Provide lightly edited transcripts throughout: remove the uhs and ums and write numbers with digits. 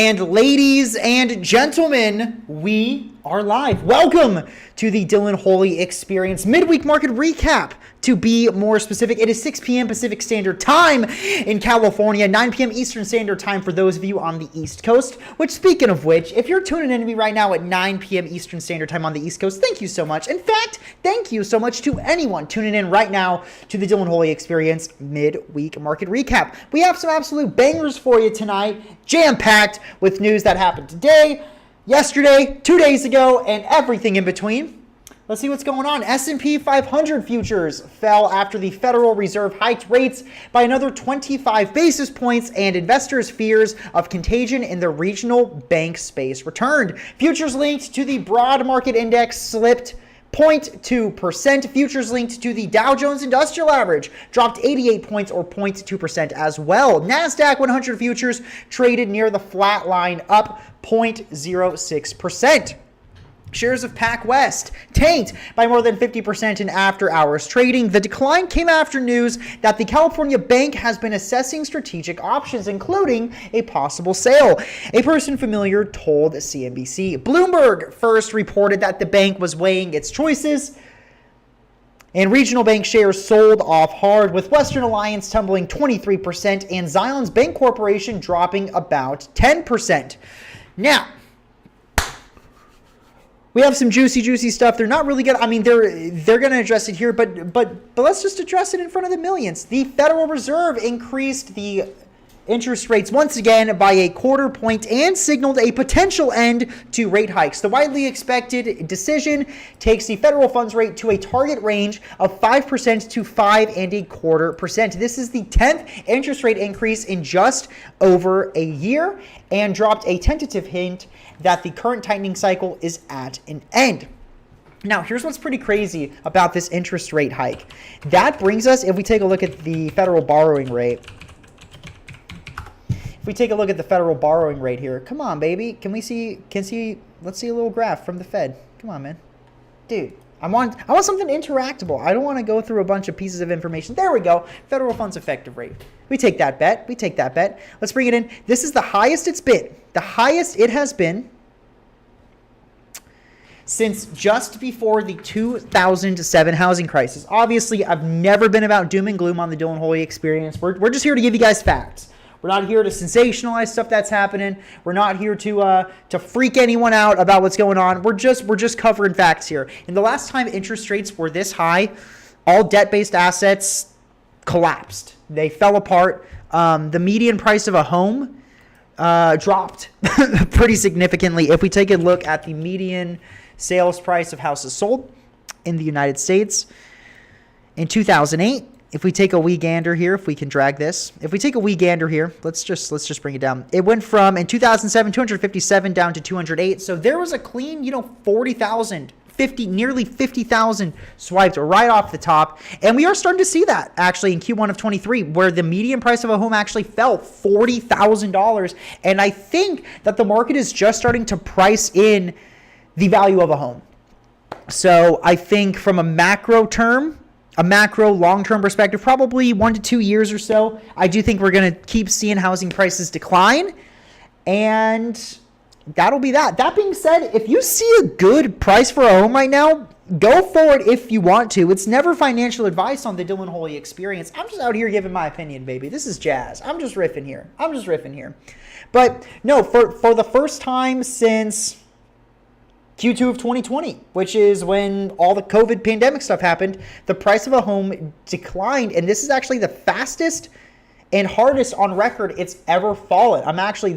And ladies and gentlemen, we are live. Welcome to the Dylan Holy Experience midweek market recap. To be more specific, it is 6 p.m. Pacific Standard Time in California, 9 p.m. Eastern Standard Time for those of you on the East Coast. Which, speaking of which, if you're tuning in to me right now at 9 p.m. Eastern Standard Time on the East Coast, thank you so much. In fact, thank you so much to anyone tuning in right now to the Dylan Holy Experience midweek market recap. We have some absolute bangers for you tonight, jam-packed with news that happened today, yesterday, 2 days ago, and everything in between. Let's see what's going on. S&P 500 futures fell after the Federal Reserve hiked rates by another 25 basis points and investors' fears of contagion in the regional bank space returned. Futures linked to the broad market index slipped 0.2%. Futures linked to the Dow Jones Industrial Average dropped 88 points or 0.2% as well. NASDAQ 100 futures traded near the flat line, up 0.06%. Shares of PacWest tanked by more than 50% in after-hours trading. The decline came after news that the California bank has been assessing strategic options, including a possible sale. A person familiar told CNBC. Bloomberg first reported that the bank was weighing its choices, and regional bank shares sold off hard, with Western Alliance tumbling 23% and Zions Bank Corporation dropping about 10%. Now, we have some juicy stuff. They're not really good. I mean, they're going to address it here, but let's just address it in front of the millions. The Federal Reserve increased the interest rates once again by a quarter point and signaled a potential end to rate hikes. The widely expected decision takes the federal funds rate to a target range of 5% to 5.25%. This is the 10th interest rate increase in just over a year and dropped a tentative hint that the current tightening cycle is at an end. Now, here's what's pretty crazy about this interest rate hike. That brings us, if we take a look at the federal borrowing rate, let's see a little graph from the Fed. Come on, man. Dude, I want something interactable. I don't want to go through a bunch of pieces of information. There we go. Federal funds effective rate. We take that bet. Let's bring it in. This is the highest it's been. The highest it has been since just before the 2007 housing crisis. Obviously, I've never been about doom and gloom on the Dylan Holy Experience. We're just here to give you guys facts. We're not here to sensationalize stuff that's happening. We're not here to freak anyone out about what's going on. We're just covering facts here. And the last time interest rates were this high, all debt-based assets collapsed. They fell apart. The median price of a home dropped pretty significantly. If we take a look at the median sales price of houses sold in the United States in 2008, if we take a wee gander here, if we can drag this, let's just bring it down. It went from, in 2007, 257 down to 208. So there was a clean, nearly 50,000 swiped right off the top. And we are starting to see that actually in Q1 of 23, where the median price of a home actually fell $40,000. And I think that the market is just starting to price in the value of a home. So I think from a macro long-term perspective, probably 1 to 2 years or so, I do think we're going to keep seeing housing prices decline, and that'll be that. That being said, if you see a good price for a home right now, go for it if you want to. It's never financial advice on the Dylan Holy Experience. I'm just out here giving my opinion, baby. This is jazz. I'm just riffing here. But no, for the first time since Q2 of 2020, which is when all the COVID pandemic stuff happened, the price of a home declined, and this is actually the fastest and hardest on record it's ever fallen.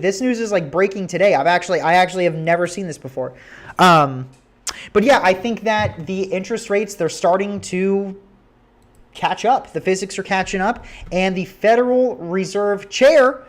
This news is like breaking today. I actually have never seen this before. But yeah, I think that the interest rates, they're starting to catch up. The physics are catching up, and the Federal Reserve Chair,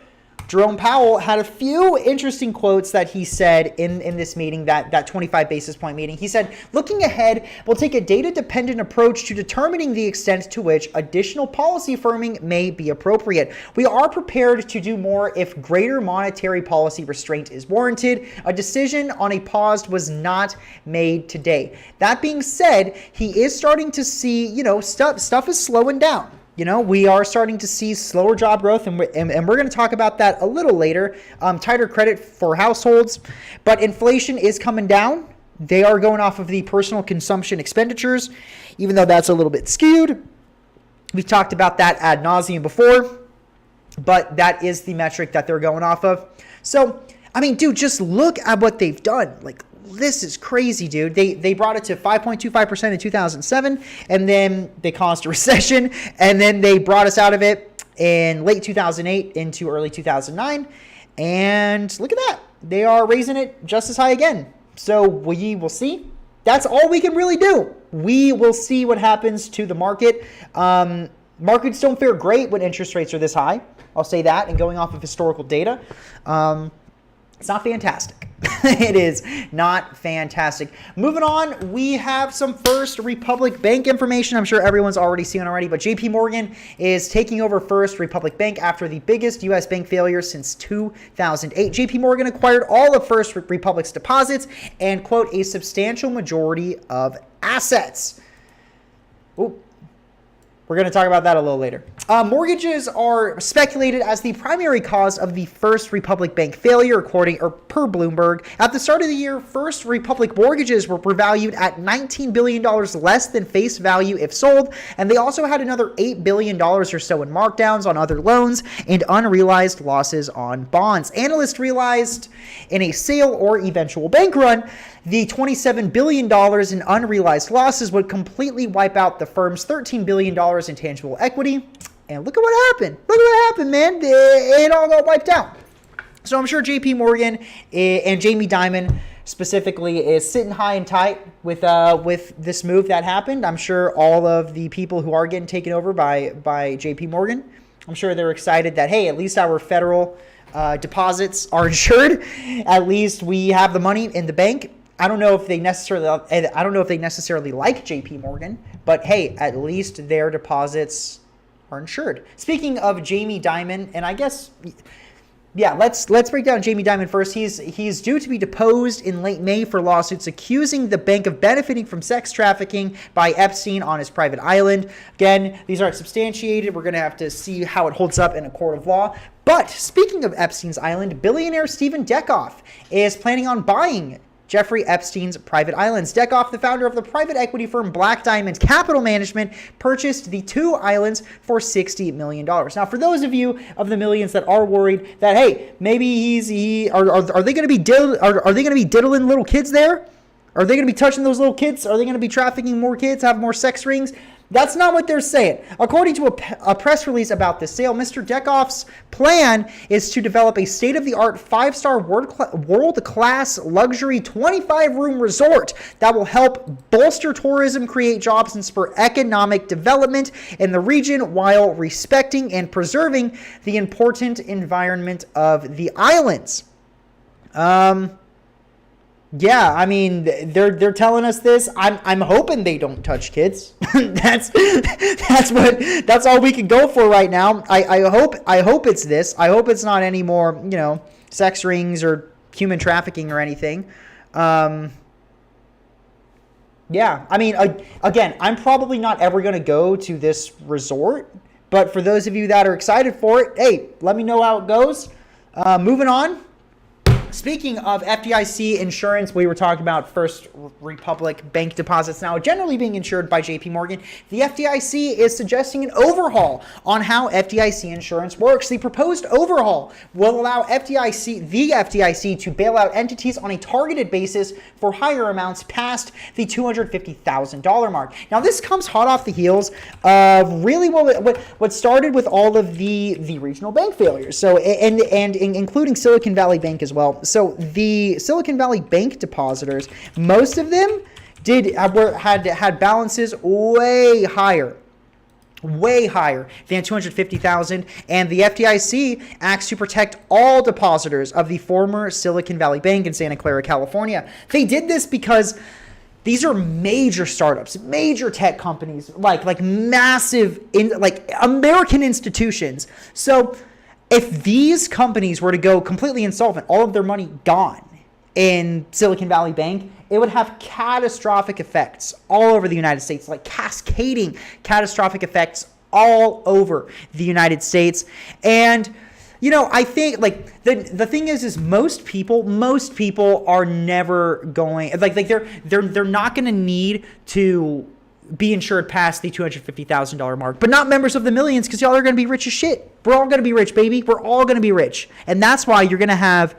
Jerome Powell, had a few interesting quotes that he said in this meeting, that 25 basis point meeting. He said, looking ahead, we'll take a data-dependent approach to determining the extent to which additional policy firming may be appropriate. We are prepared to do more if greater monetary policy restraint is warranted. A decision on a pause was not made today. That being said, he is starting to see, stuff is slowing down. We are starting to see slower job growth, and we're going to talk about that a little later. Tighter credit for households, but inflation is coming down. They are going off of the personal consumption expenditures, even though that's a little bit skewed. We've talked about that ad nauseum before, but that is the metric that they're going off of. So, dude, just look at what they've done. Like, this is crazy, dude. They brought it to 5.25% in 2007, and then they caused a recession, and then they brought us out of it in late 2008 into early 2009. And look at that. They are raising it just as high again. So we will see. That's all we can really do. We will see what happens to the market. Markets don't fare great when interest rates are this high. I'll say that. And going off of historical data, it's not fantastic. It is not fantastic. Moving on, we have some First Republic Bank information. I'm sure everyone's already seen already, but JP Morgan is taking over First Republic Bank after the biggest U.S. bank failure since 2008. JP Morgan acquired all of First Republic's deposits and, quote, a substantial majority of assets. Ooh. We're going to talk about that a little later. Mortgages are speculated as the primary cause of the First Republic Bank failure, per Bloomberg. At the start of the year, First Republic mortgages were valued at $19 billion less than face value if sold, and they also had another $8 billion or so in markdowns on other loans and unrealized losses on bonds. Analysts realized in a sale or eventual bank run, the $27 billion in unrealized losses would completely wipe out the firm's $13 billion in tangible equity. And look at what happened. Look at what happened, man. It all got wiped out. So I'm sure JP Morgan and Jamie Dimon specifically is sitting high and tight with this move that happened. I'm sure all of the people who are getting taken over by JP Morgan, I'm sure they're excited that, hey, at least our federal deposits are insured. At least we have the money in the bank. I don't know if they necessarily like JP Morgan, but hey, at least their deposits are insured. Speaking of Jamie Dimon, and I guess, yeah, let's break down Jamie Dimon first. He's due to be deposed in late May for lawsuits accusing the bank of benefiting from sex trafficking by Epstein on his private island. Again, these aren't substantiated. We're going to have to see how it holds up in a court of law. But speaking of Epstein's island, billionaire Stephen Dekoff is planning on buying Jeffrey Epstein's private islands. Dekoff, the founder of the private equity firm Black Diamond Capital Management, purchased the two islands for $60 million. Now, for those of you of the millions that are worried that, hey, maybe are they going to be diddling little kids there? Are they going to be touching those little kids? Are they going to be trafficking more kids, have more sex rings? That's not what they're saying. According to a press release about this sale, Mr. Dekoff's plan is to develop a state-of-the-art 5-star world-class luxury 25-room resort that will help bolster tourism, create jobs, and spur economic development in the region while respecting and preserving the important environment of the islands. Yeah, I mean, they're telling us this. I'm hoping they don't touch kids. That's all we can go for right now. I hope it's this. I hope it's not any more, sex rings or human trafficking or anything. Yeah, I mean, again, I'm probably not ever going to go to this resort, but for those of you that are excited for it, hey, let me know how it goes. Moving on. Speaking of FDIC insurance, we were talking about First Republic Bank deposits now generally being insured by JP Morgan. The FDIC is suggesting an overhaul on how FDIC insurance works. The proposed overhaul will allow the FDIC to bail out entities on a targeted basis for higher amounts past the $250,000 mark. Now, this comes hot off the heels of really what started with all of the regional bank failures. So, and including Silicon Valley Bank as well. So the Silicon Valley Bank depositors, most of them had balances way higher than $250,000, and the FDIC acts to protect all depositors of the former Silicon Valley Bank in Santa Clara, California. They did this because these are major startups, major tech companies, like massive, American institutions. So if these companies were to go completely insolvent, all of their money gone in Silicon Valley Bank, it would have catastrophic effects all over the United States, like cascading catastrophic effects all over the United States. And I think like the thing is most people are never going like they're not going to need to be insured past the $250,000 mark, but not members of the millions, because y'all are going to be rich as shit. We're all going to be rich, baby. We're all going to be rich. And that's why you're going to have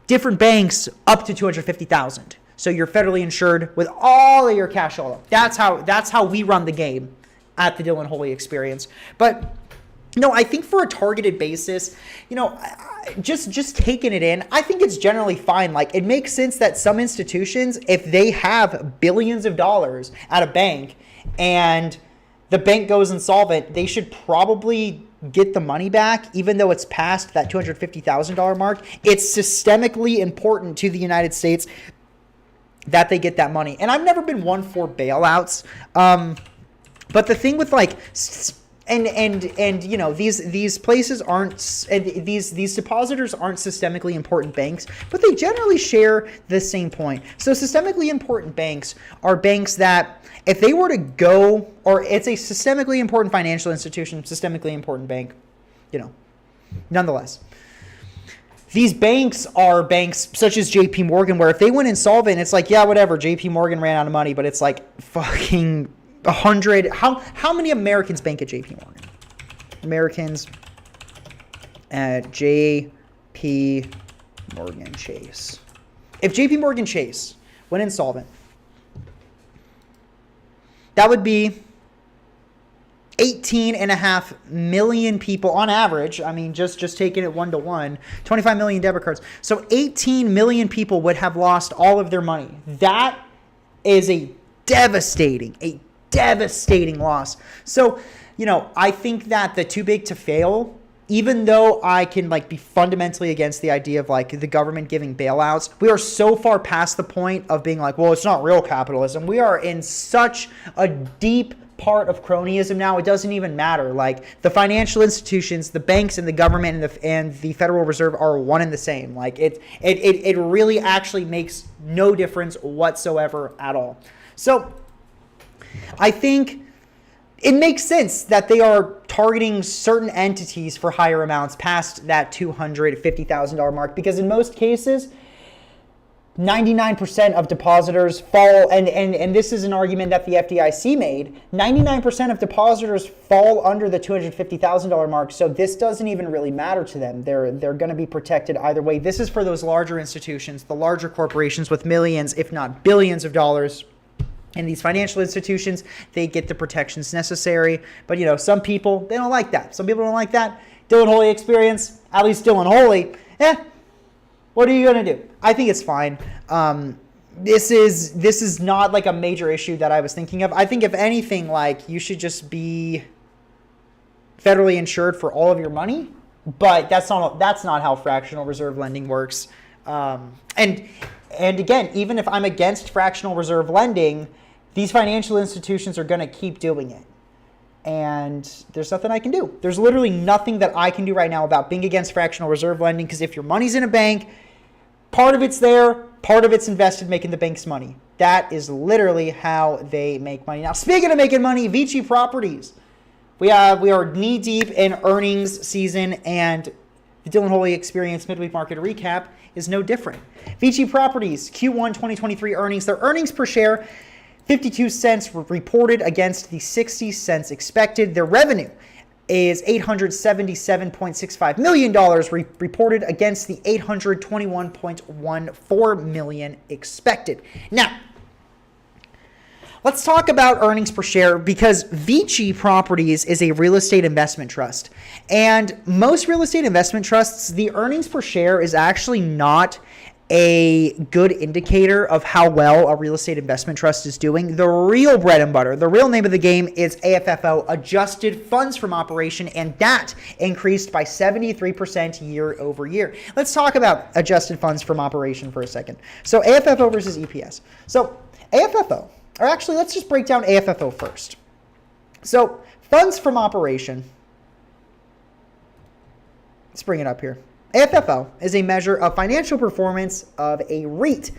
different banks up to $250,000. So you're federally insured with all of your cash all up. That's how we run the game at the Dylan Holy Experience. But I think for a targeted basis, just taking it in, I think it's generally fine. Like, it makes sense that some institutions, if they have billions of dollars at a bank and the bank goes insolvent, they should probably get the money back, even though it's past that $250,000 mark. It's systemically important to the United States that they get that money. And I've never been one for bailouts. But the thing with like, these places aren't, these depositors aren't systemically important banks, but they generally share the same point. So systemically important banks are banks that if they were to go, or it's a systemically important financial institution, systemically important bank, nonetheless. These banks are banks such as JP Morgan, where if they went insolvent, it's like, yeah, whatever, JP Morgan ran out of money, but it's like fucking 100. How many Americans bank at JP Morgan? Americans at JP Morgan Chase. If JP Morgan Chase went insolvent, that would be 18.5 million people on average. I mean, just taking it 1-to-1, 25 million debit cards. So 18 million people would have lost all of their money. That is a devastating loss. So, I think that the too big to fail, even though I can be fundamentally against the idea of the government giving bailouts, we are so far past the point of being like, well, it's not real capitalism. We are in such a deep part of cronyism now, it doesn't even matter. Like, the financial institutions, the banks, and the government and the Federal Reserve are one and the same. Like, it really actually makes no difference whatsoever at all. So I think it makes sense that they are targeting certain entities for higher amounts past that $250,000 mark, because in most cases, 99% of depositors fall, and this is an argument that the FDIC made, 99% of depositors fall under the $250,000 mark, so this doesn't even really matter to them. They're going to be protected either way. This is for those larger institutions, the larger corporations with millions, if not billions of dollars. And these financial institutions, they get the protections necessary. But, some people, they don't like that. Some people don't like that. Dylan Holy Experience, at least Dylan Holy, what are you going to do? I think it's fine. This is not like a major issue that I was thinking of. I think if anything, you should just be federally insured for all of your money. But that's not how fractional reserve lending works. And again, even if I'm against fractional reserve lending, these financial institutions are going to keep doing it. And there's nothing I can do. There's literally nothing that I can do right now about being against fractional reserve lending, because if your money's in a bank, part of it's there, part of it's invested making the bank's money. That is literally how they make money. Now, speaking of making money, Vici Properties. We are knee deep in earnings season, and the Dylan Holy Experience Midweek Market Recap is no different. Vici Properties, Q1 2023 earnings. Their earnings per share, 52 cents reported against the 60 cents expected. Their revenue is $877.65 million reported against the $821.14 million expected. Now, let's talk about earnings per share, because Vici Properties is a real estate investment trust. And most real estate investment trusts, the earnings per share is actually not a good indicator of how well a real estate investment trust is doing. The real bread and butter, the real name of the game is AFFO, adjusted funds from operation, and that increased by 73% year over year. Let's talk about adjusted funds from operation for a second. So AFFO versus EPS. So AFFO, or actually, let's just break down AFFO first. So funds from operation, let's bring it up here. AFFO is a measure of financial performance of a REIT.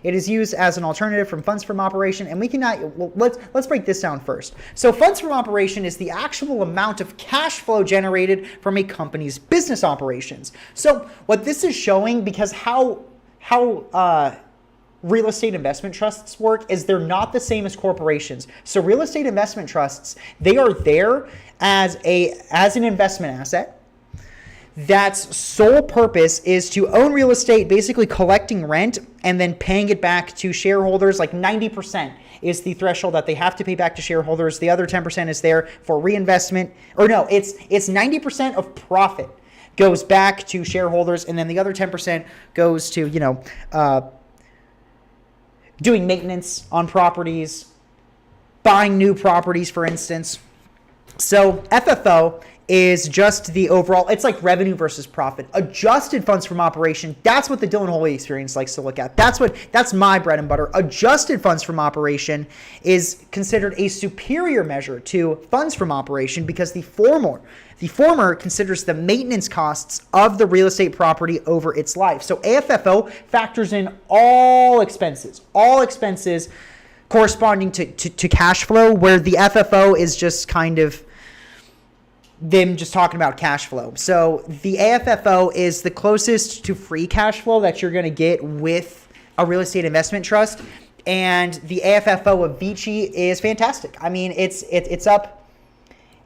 It is used as an alternative from funds from operation, and we cannot. Well, let's break this down first. So funds from operation is the actual amount of cash flow generated from a company's business operations. So what this is showing, because how real estate investment trusts work is they're not the same as corporations. So real estate investment trusts, they are there as an investment asset. That's sole purpose is to own real estate, basically collecting rent and then paying it back to shareholders. Like 90% is the threshold that they have to pay back to shareholders. The other 10% is there for reinvestment. Or no, it's 90% of profit goes back to shareholders, and then the other 10% goes to, doing maintenance on properties, buying new properties, for instance. So FFO is just the overall, it's like revenue versus profit. Adjusted funds from operation, that's what the Dylan Holy experience likes to look at. That's my bread and butter. Adjusted funds from operation is considered a superior measure to funds from operation because the former considers the maintenance costs of the real estate property over its life. So AFFO factors in all expenses corresponding to cash flow, where the FFO is just kind of them just talking about cash flow. So the AFFO is the closest to free cash flow that you're going to get with a real estate investment trust. And the AFFO of Vici is fantastic. I mean, it's up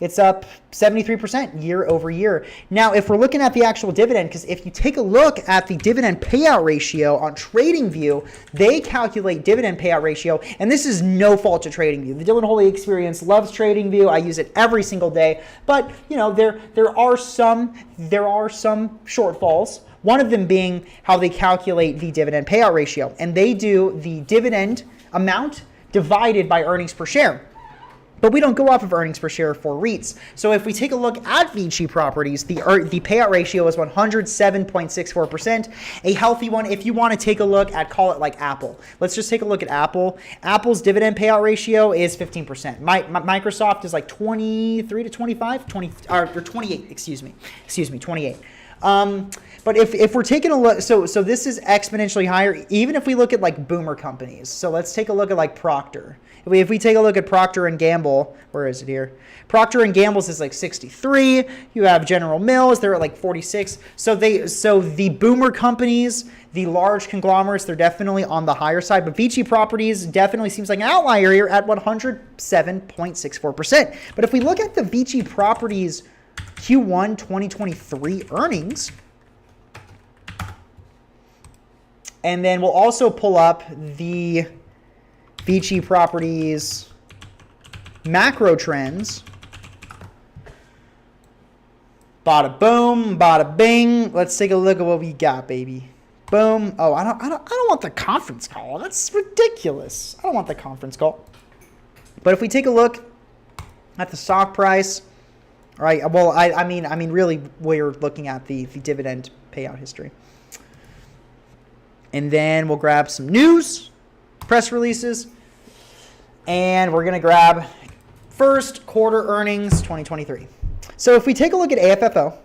73% year over year. Now, if we're looking at the actual dividend, because if you take a look at the dividend payout ratio on TradingView, they calculate dividend payout ratio, and this is no fault to TradingView. The Dylan Holy experience loves TradingView. I use it every single day, but there are some shortfalls. One of them being how they calculate the dividend payout ratio, and they do the dividend amount divided by earnings per share. But we don't go off of earnings per share for REITs. So if we take a look at Vici Properties, the payout ratio is 107.64%, a healthy one. If you want to take a look at, call it like Apple. Let's just take a look at Apple. Apple's dividend payout ratio is 15%. Microsoft is like 23 to 25, 28, excuse me, 28. But if we're taking a look, so this is exponentially higher, even if we look at like boomer companies. So let's take a look at like Procter. If we take a look at Procter & Gamble, where is it here? Procter & Gamble's is like 63. You have General Mills, they're at like 46. So the boomer companies, the large conglomerates, they're definitely on the higher side. But Vici Properties definitely seems like an outlier here at 107.64%. But if we look at the Vici Properties Q1 2023 earnings, and then we'll also pull up the Vici Properties macro trends. Bada boom, bada bing. Let's take a look at what we got, baby. Boom. Oh, I don't want the conference call. That's ridiculous. I don't want the conference call. But if we take a look at the stock price, all right. Well, I mean, really, we're looking at the dividend payout history, and then we'll grab some news, press releases, and we're gonna grab first quarter earnings 2023. So if we take a look at AFFO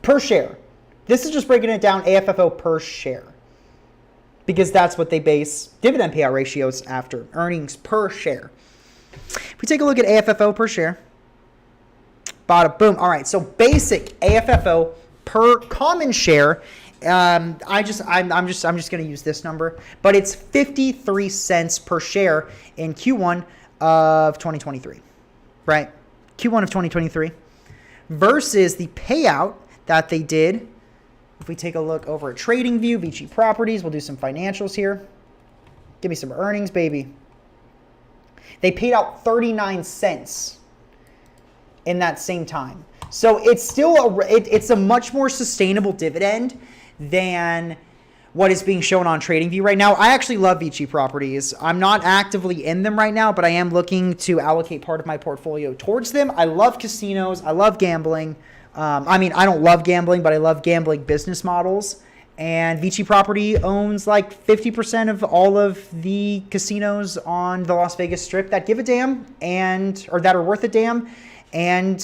per share, this is just breaking it down AFFO per share, because that's what they base dividend payout ratios after, earnings per share. If we take a look at AFFO per share, bada boom. All right, so basic AFFO per common share. I'm just going to use this number, but it's 53 cents per share in Q1 of 2023, right? Q1 of 2023 versus the payout that they did. If we take a look over at TradingView, Vici Properties, we'll do some financials here. Give me some earnings, baby. They paid out 39 cents in that same time. So it's still it's a much more sustainable dividend than what is being shown on TradingView right now. I actually love Vici Properties. I'm not actively in them right now, but I am looking to allocate part of my portfolio towards them. I love casinos. I love gambling. I don't love gambling, but I love gambling business models. And Vici Property owns like 50% of all of the casinos on the Las Vegas Strip that give a damn or that are worth a damn. And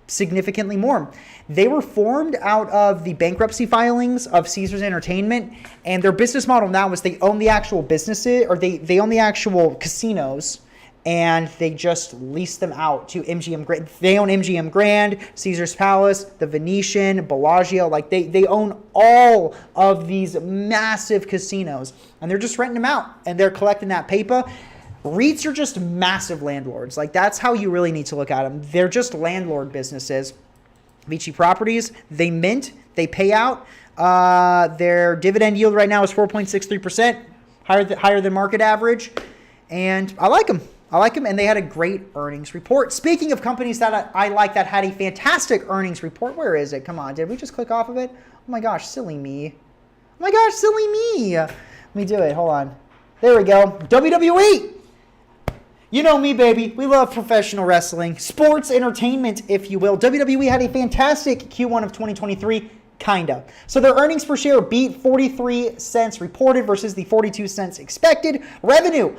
significantly more. They were formed out of the bankruptcy filings of Caesars Entertainment, and their business model now is they own the actual businesses, or they own the actual casinos, and they just lease them out to MGM Grand. They own MGM Grand, Caesars Palace, the Venetian, Bellagio. Like they own all of these massive casinos, and they're just renting them out, and they're collecting that paper. REITs are just massive landlords. Like, that's how you really need to look at them. They're just landlord businesses. Vici Properties, they mint, they pay out. Their dividend yield right now is 4.63%, higher than market average, and I like them. And they had a great earnings report. Speaking of companies that I like that had a fantastic earnings report, where is it? Come on, did we just click off of it? Oh my gosh, silly me. Let me do it, hold on. There we go, WWE. You know me, baby. We love professional wrestling. Sports entertainment, if you will. WWE had a fantastic Q1 of 2023. Kinda. So their earnings per share beat 43 cents reported versus the 42 cents expected. Revenue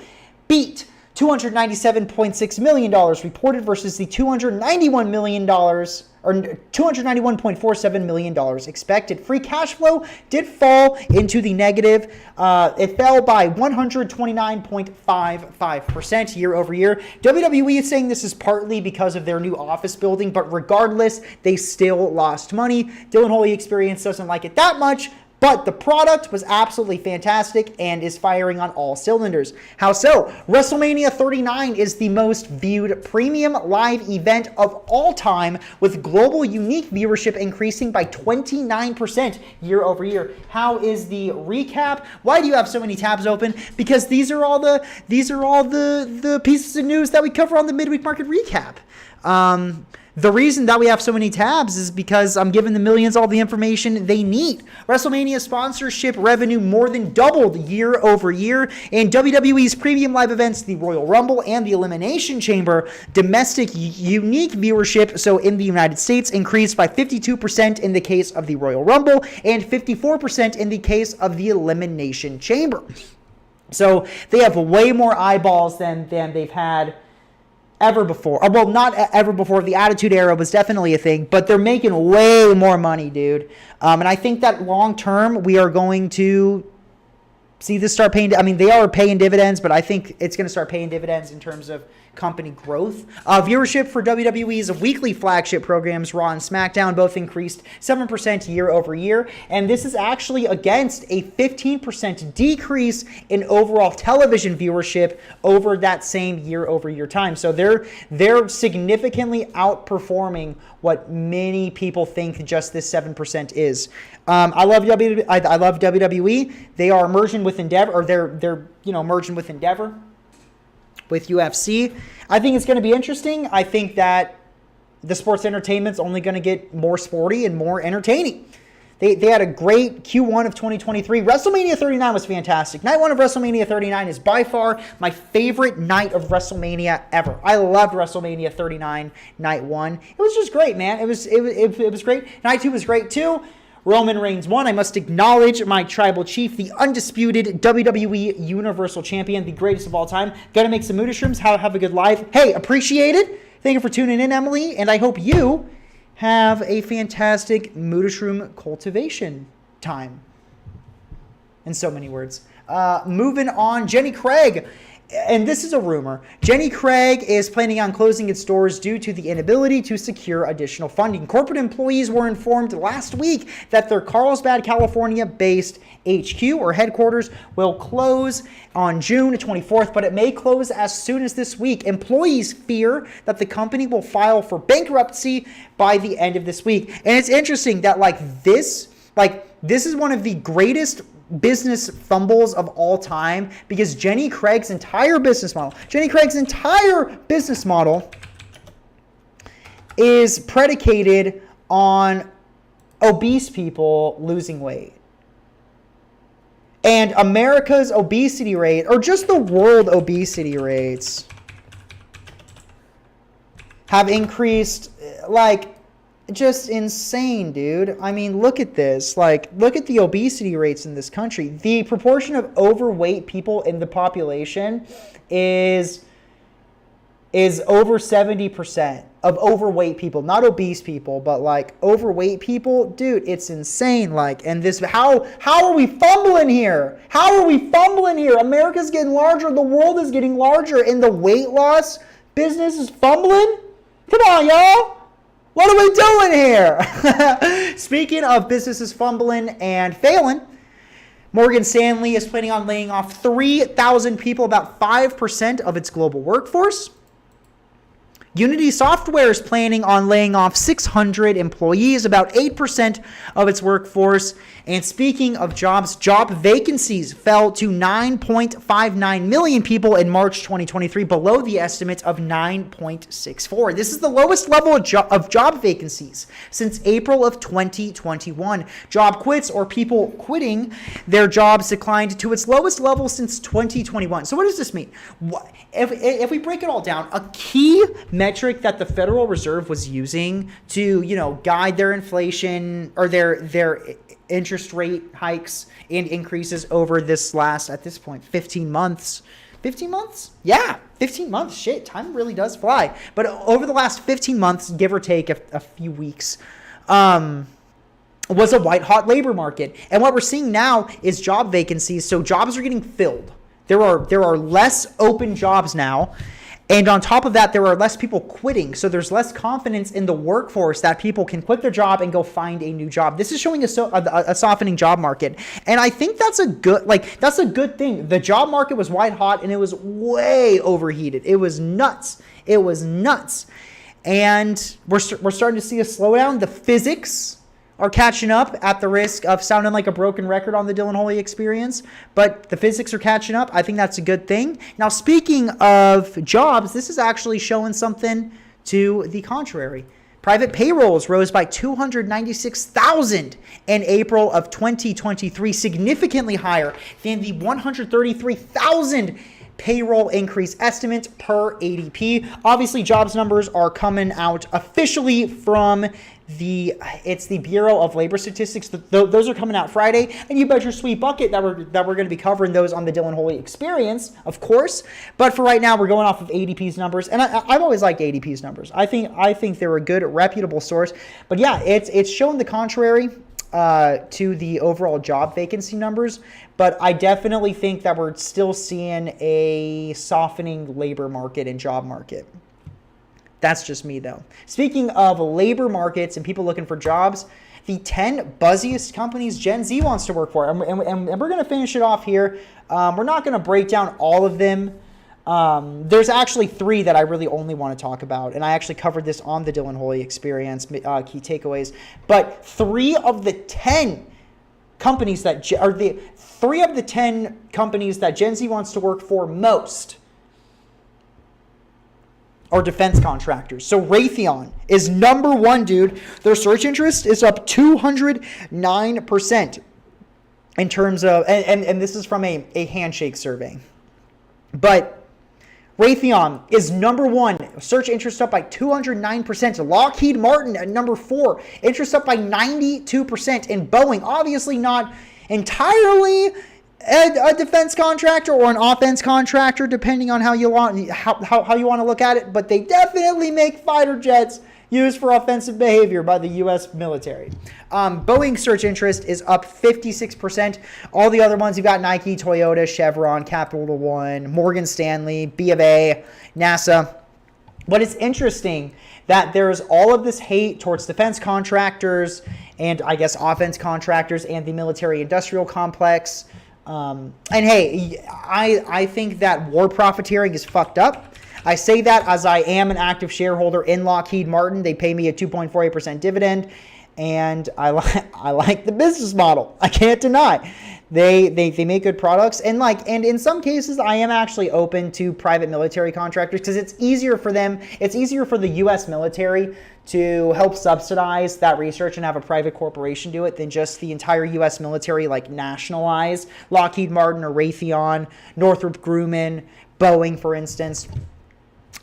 beat $297.6 million reported versus the $291 million or $291.47 million expected. Free cash flow did fall into the negative. It fell by 129.55% year over year. WWE is saying this is partly because of their new office building, but regardless, they still lost money. Dylan Holy Experience doesn't like it that much, but the product was absolutely fantastic and is firing on all cylinders. How so? WrestleMania 39 is the most viewed premium live event of all time, with global unique viewership increasing by 29% year over year. How is the recap? Why do you have so many tabs open? Because these are all the pieces of news that we cover on the midweek market recap. The reason that we have so many tabs is because I'm giving the millions all the information they need. WrestleMania sponsorship revenue more than doubled year over year. And WWE's premium live events, the Royal Rumble and the Elimination Chamber, domestic unique viewership, so in the United States, increased by 52% in the case of the Royal Rumble and 54% in the case of the Elimination Chamber. So they have way more eyeballs than they've had ever before. Well, not ever before. The Attitude Era was definitely a thing, but they're making way more money, dude. And I think that long term, we are going to see this start paying. I mean, they are paying dividends, but I think it's going to start paying dividends in terms of company growth. Viewership for WWE's weekly flagship programs, Raw and SmackDown, both increased 7% year over year. And this is actually against a 15% decrease in overall television viewership over that same year over year time. So they're significantly outperforming what many people think just this 7% is. I love WWE. They are merging with Endeavor, or they're merging with Endeavor, with UFC. I think it's going to be interesting. I think that the sports entertainment's only going to get more sporty and more entertaining. They had a great Q1 of 2023. WrestleMania 39 was fantastic. Night 1 of WrestleMania 39 is by far my favorite night of WrestleMania ever. I loved WrestleMania 39 Night 1. It was just great, man. It was great. Night 2 was great too. Roman Reigns won. I must acknowledge my tribal chief, the undisputed WWE Universal Champion, the greatest of all time. Gotta make some Moodishrooms. Have a good life. Hey, appreciate it. Thank you for tuning in, Emily. And I hope you have a fantastic Moodishroom cultivation time. In so many words. Moving on, Jenny Craig. And this is a rumor. Jenny Craig is planning on closing its doors due to the inability to secure additional funding. Corporate employees were informed last week that their Carlsbad, California-based HQ or headquarters will close on June 24th, but it may close as soon as this week. Employees fear that the company will file for bankruptcy by the end of this week. And it's interesting that this is one of the greatest business fumbles of all time, because Jenny Craig's entire business model is predicated on obese people losing weight. And America's obesity rate, or just the world obesity rates, have increased just insane, dude. I mean, look at this. Look at the obesity rates in this country. The proportion of overweight people in the population is is over 70% of overweight people, not obese people, but like overweight people. Dude, it's insane. Like, and this, how are we fumbling here? How are we fumbling here? America's getting larger, the world is getting larger, and the weight loss business is fumbling? Come on, y'all. What are we doing here? Speaking of businesses fumbling and failing, Morgan Stanley is planning on laying off 3,000 people, about 5% of its global workforce. Unity Software is planning on laying off 600 employees, about 8% of its workforce. And speaking of jobs, job vacancies fell to 9.59 million people in March 2023, below the estimate of 9.64. This is the lowest level of job vacancies since April of 2021. Job quits, or people quitting their jobs, declined to its lowest level since 2021. So what does this mean? If we break it all down, a key metric that the Federal Reserve was using to, guide their inflation or their interest rate hikes and increases over this last, at this point, 15 months. 15 months? Yeah, 15 months. Shit, time really does fly. But over the last 15 months, give or take a few weeks, was a white-hot labor market. And what we're seeing now is job vacancies. So jobs are getting filled. There are less open jobs now. And on top of that, there are less people quitting. So there's less confidence in the workforce that people can quit their job and go find a new job. This is showing a softening job market. And I think that's a good thing. The job market was white hot and it was way overheated. It was nuts. And we're starting to see a slowdown. The physics are catching up, at the risk of sounding like a broken record on the Dylan Holy Experience. But the physics are catching up. I think that's a good thing. Now, speaking of jobs, this is actually showing something to the contrary. Private payrolls rose by 296,000 in April of 2023, significantly higher than the 133,000 payroll increase estimate per ADP. Obviously, jobs numbers are coming out officially from the Bureau of Labor Statistics. Those are coming out Friday, and you bet your sweet bucket that we're going to be covering those on the Dylan Holy Experience, of course. But for right now, we're going off of ADP's numbers, and I've always liked ADP's numbers. I think they're a good, reputable source. But yeah, it's showing the contrary to the overall job vacancy numbers. But I definitely think that we're still seeing a softening labor market and job market. That's just me, though. Speaking of labor markets and people looking for jobs, the 10 buzziest companies Gen Z wants to work for. And we're going to finish it off here. We're not going to break down all of them. There's actually 3 that I really only want to talk about. And I actually covered this on the Dylan Holy Experience, key takeaways. But 3 of the 10 companies that Gen Z wants to work for most are defense contractors. So Raytheon is number 1, dude. Their search interest is up 209% in terms of, and this is from a handshake survey. But Raytheon is number 1. Search interest up by 209%. Lockheed Martin at number 4. Interest up by 92%. And Boeing, obviously not entirely a defense contractor or an offense contractor, depending on how you want to look at it, but they definitely make fighter jets used for offensive behavior by the U.S. military. Boeing search interest is up 56%. All the other ones, you've got Nike, Toyota, Chevron, Capital One, Morgan Stanley, B of A, NASA. But it's interesting that there's all of this hate towards defense contractors and, I guess, offense contractors and the military-industrial complex. And hey, I think that war profiteering is fucked up. I say that as I am an active shareholder in Lockheed Martin. They pay me a 2.48% dividend, and I like the business model. I can't deny. They make good products, and in some cases I am actually open to private military contractors because it's easier for them. It's easier for the U.S. military to help subsidize that research and have a private corporation do it than just the entire U.S. military nationalize Lockheed Martin or Raytheon, Northrop Grumman, Boeing, for instance.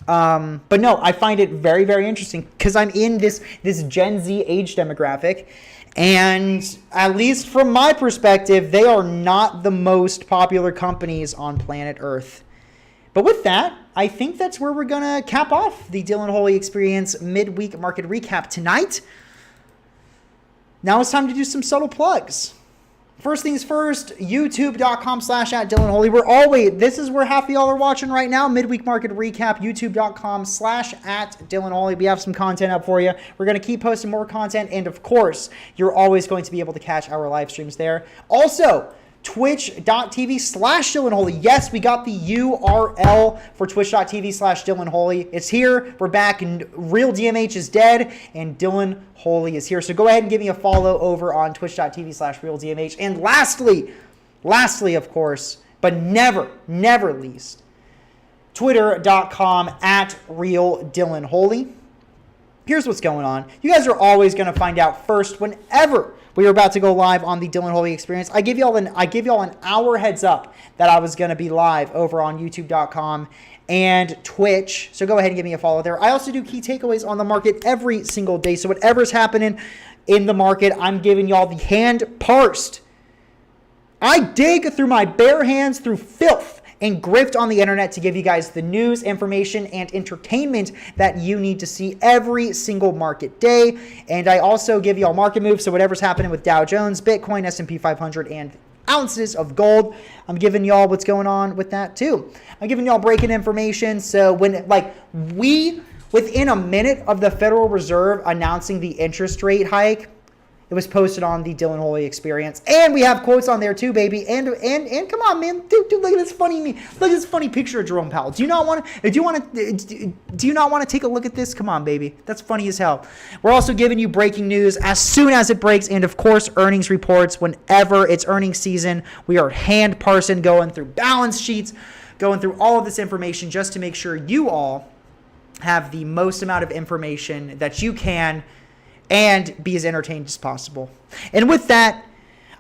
But no, I find it very, very interesting because I'm in this Gen Z age demographic, and at least from my perspective, they are not the most popular companies on planet Earth. But with that, I think that's where we're going to cap off the Dylan Holy Experience midweek market recap tonight. Now it's time to do some subtle plugs. First things first, youtube.com/@DylanHoly. This is where half of y'all are watching right now. Midweek market recap, youtube.com/@DylanHoly. We have some content up for you. We're going to keep posting more content. And of course, you're always going to be able to catch our live streams there. Also, twitch.tv/DylanHoly. Yes, we got the URL for twitch.tv/DylanHoly. It's here. We're back, and Real DMH is dead, and Dylan Holy is here. So go ahead and give me a follow over on twitch.tv/RealDMH. And lastly, of course, but never least, twitter.com/RealDylanHoly. Here's what's going on. You guys are always going to find out first whenever we are about to go live on the Dylan Holy Experience. I give y'all an hour heads up that I was going to be live over on youtube.com and Twitch. So go ahead and give me a follow there. I also do key takeaways on the market every single day. So whatever's happening in the market, I'm giving y'all the hand parsed. I dig through my bare hands through filth and grift on the internet to give you guys the news, information, and entertainment that you need to see every single market day. And I also give y'all market moves, so whatever's happening with Dow Jones, Bitcoin, S&P 500, and ounces of gold, I'm giving y'all what's going on with that too. I'm giving y'all breaking information, so when within a minute of the Federal Reserve announcing the interest rate hike, it was posted on the Dylan Holy Experience, and we have quotes on there too, baby. And come on, man, dude, look at this funny picture of Jerome Powell. Do you not want to take a look at this? Come on, baby, that's funny as hell. We're also giving you breaking news as soon as it breaks, and of course, earnings reports whenever it's earnings season. We are hand parsing, going through balance sheets, going through all of this information just to make sure you all have the most amount of information that you can and be as entertained as possible. And with that,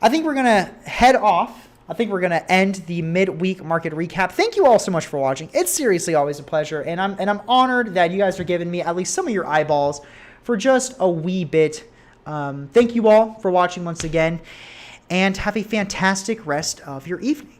I think we're going to head off. I think we're going to end the midweek market recap. Thank you all so much for watching. It's seriously always a pleasure, and I'm honored that you guys are giving me at least some of your eyeballs for just a wee bit. Thank you all for watching once again, and have a fantastic rest of your evening.